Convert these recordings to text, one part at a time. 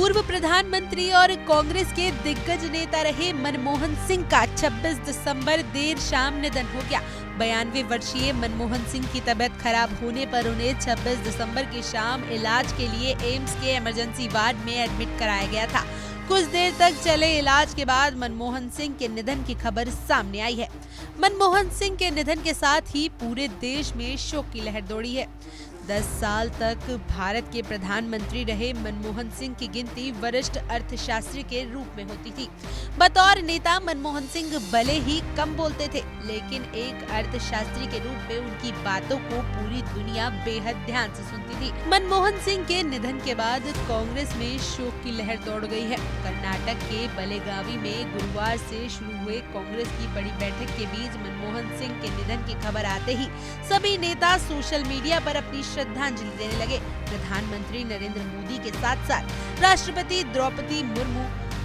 पूर्व प्रधानमंत्री और कांग्रेस के दिग्गज नेता रहे मनमोहन सिंह का 26 दिसंबर देर शाम निधन हो गया। 92 वर्षीय मनमोहन सिंह की तबीयत खराब होने पर उन्हें 26 दिसंबर की शाम इलाज के लिए एम्स के इमरजेंसी वार्ड में एडमिट कराया गया था। कुछ देर तक चले इलाज के बाद मनमोहन सिंह के निधन की खबर सामने आई है। मनमोहन सिंह के निधन के साथ ही पूरे देश में शोक की लहर दौड़ी है। 10 साल तक भारत के प्रधानमंत्री रहे मनमोहन सिंह की गिनती वरिष्ठ अर्थशास्त्री के रूप में होती थी। बतौर नेता मनमोहन सिंह भले ही कम बोलते थे, लेकिन एक अर्थशास्त्री के रूप में उनकी बातों को पूरी दुनिया बेहद ध्यान से सुनती थी। मनमोहन सिंह के निधन के बाद कांग्रेस में शोक की लहर दौड़ गई है। कर्नाटक के बेलगावी में गुरुवार से शुरू हुए कांग्रेस की बड़ी बैठक के बीच मनमोहन सिंह के निधन की खबर आते ही सभी नेता सोशल मीडिया पर अपनी श्रद्धांजलि देने लगे। प्रधानमंत्री नरेंद्र मोदी के साथ साथ राष्ट्रपति द्रौपदी मुर्मू,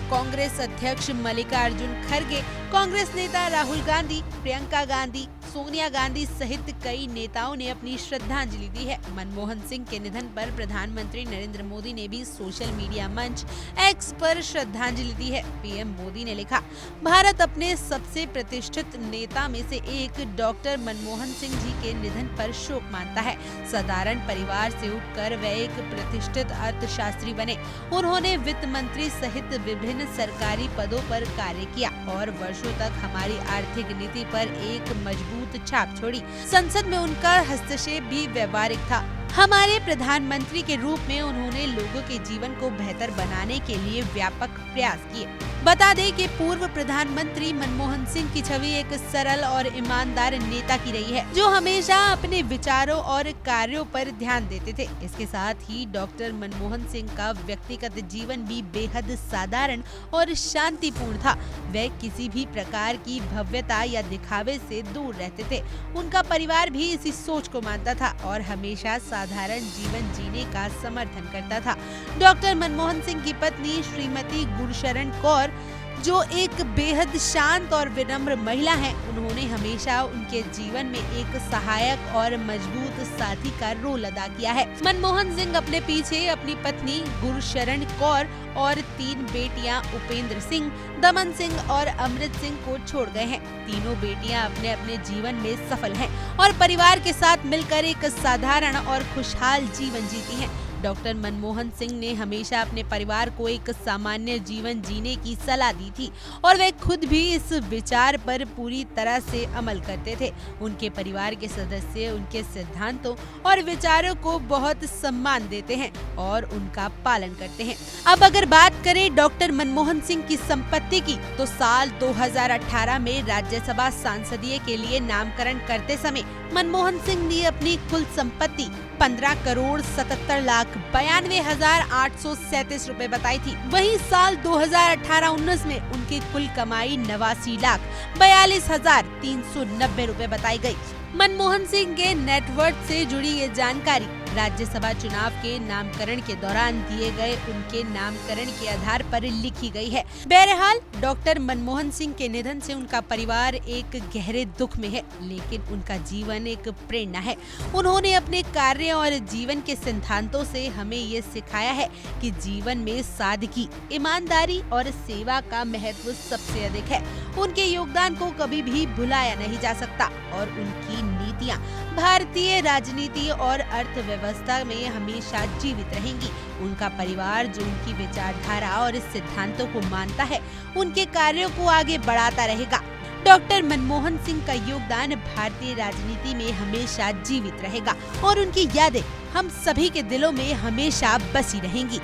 कांग्रेस अध्यक्ष मल्लिकार्जुन खड़गे, कांग्रेस नेता राहुल गांधी, प्रियंका गांधी, सोनिया गांधी सहित कई नेताओं ने अपनी श्रद्धांजलि दी है। मनमोहन सिंह के निधन पर प्रधानमंत्री नरेंद्र मोदी ने भी सोशल मीडिया मंच एक्स पर श्रद्धांजलि दी है। पीएम मोदी ने लिखा, भारत अपने सबसे प्रतिष्ठित नेता में से एक डॉक्टर मनमोहन सिंह जी के निधन पर शोक मानता है। साधारण परिवार से उठकर वे एक प्रतिष्ठित अर्थशास्त्री बने। उन्होंने वित्त मंत्री सहित विभिन्न सरकारी पदों पर कार्य किया और वर्षों तक हमारी आर्थिक नीति पर एक मजबूत छाप छोड़ी। संसद में उनका हस्तक्षेप भी व्यवहारिक था। हमारे प्रधानमंत्री के रूप में उन्होंने लोगों के जीवन को बेहतर बनाने के लिए व्यापक प्रयास किए। बता दें कि पूर्व प्रधानमंत्री मनमोहन सिंह की छवि एक सरल और ईमानदार नेता की रही है, जो हमेशा अपने विचारों और कार्यों पर ध्यान देते थे। इसके साथ ही डॉक्टर मनमोहन सिंह का व्यक्तिगत जीवन भी बेहद साधारण और शांतिपूर्ण था। वे किसी भी प्रकार की भव्यता या दिखावे से दूर रहते थे। उनका परिवार भी इसी सोच को मानता था और हमेशा साधारण जीवन जीने का समर्थन करता था। डॉक्टर मनमोहन सिंह की पत्नी श्रीमती गुरशरण कौर, जो एक बेहद शांत और विनम्र महिला हैं, उन्होंने हमेशा उनके जीवन में एक सहायक और मजबूत साथी का रोल अदा किया है। मनमोहन सिंह अपने पीछे अपनी पत्नी गुरशरण कौर और 3 बेटियां उपेंद्र सिंह, दमन सिंह और अमृत सिंह को छोड़ गए हैं। तीनों बेटियां अपने अपने जीवन में सफल हैं और परिवार के साथ मिलकर एक साधारण और खुशहाल जीवन जीती हैं। डॉक्टर मनमोहन सिंह ने हमेशा अपने परिवार को एक सामान्य जीवन जीने की सलाह दी थी और वे खुद भी इस विचार पर पूरी तरह से अमल करते थे। उनके परिवार के सदस्य उनके सिद्धांतों और विचारों को बहुत सम्मान देते हैं और उनका पालन करते हैं। अब अगर बात करें डॉक्टर मनमोहन सिंह की संपत्ति की, तो साल 2018 में राज्यसभा सांसदीय के लिए नामकरण करते समय मनमोहन सिंह ने अपनी कुल संपत्ति 15,17,92,837 रुपए बताई थी। वहीं साल 2018-19 में उनकी कुल कमाई 89,42,390 रुपए बताई गई। मनमोहन सिंह के नेटवर्थ से जुड़ी ये जानकारी राज्यसभा चुनाव के नामकरण के दौरान दिए गए उनके नामकरण के आधार पर लिखी गई है। बहरहाल डॉक्टर मनमोहन सिंह के निधन से उनका परिवार एक गहरे दुख में है, लेकिन उनका जीवन एक प्रेरणा है। उन्होंने अपने कार्य और जीवन के सिद्धांतों से हमें ये सिखाया है कि जीवन में सादगी, ईमानदारी और सेवा का महत्व सबसे अधिक है। उनके योगदान को कभी भी भुलाया नहीं जा सकता और उनकी नीतियाँ भारतीय राजनीति और अर्थव्यवस्था में हमेशा जीवित रहेंगी। उनका परिवार, जो उनकी विचारधारा और इस सिद्धांतों को मानता है, उनके कार्यों को आगे बढ़ाता रहेगा। डॉक्टर मनमोहन सिंह का योगदान भारतीय राजनीति में हमेशा जीवित रहेगा और उनकी यादें हम सभी के दिलों में हमेशा बसी रहेंगी।